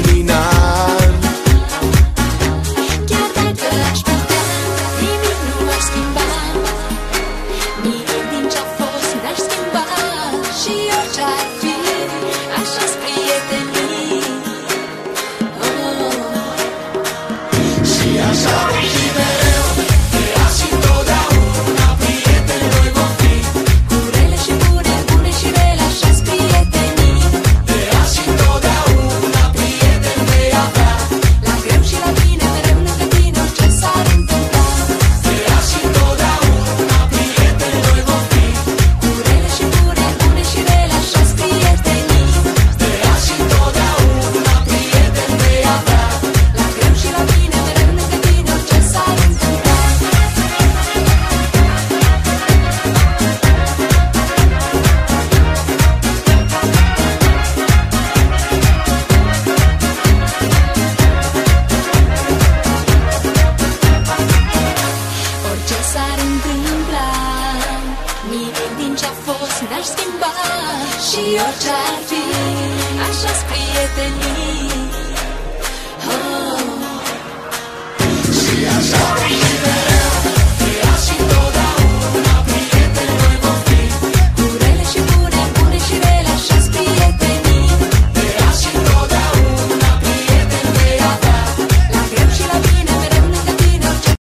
terminat. Chiar dacă aș putea, nimic nu aș schimba, nimic din ce-a fost n-aș schimba. Și orice-ar fi, așa-s prietenii. Și așa vom fi mereu, de azi și totdeauna, prieteni noi vom fi. Cu rele și bune, bune și rele, așa-s prietenii. De azi și totdeauna, prieteni vei avea. La greu și la bine, mereu lângă tine, orice s-ar întâmpla. De azi și totdeauna, prieteni noi vom fi. Cu rele și bune, bune și rele, așa-s prietenii. De azi și totdeauna, prieteni vei avea. La greu și la bine, mereu lângă tine, orice s-ar întâmpla. Orice s-ar întâmpla, nimic din ce-a fost n-aș schimba. Și orice-ar fi, așa-s prietenii. Și așa vom fi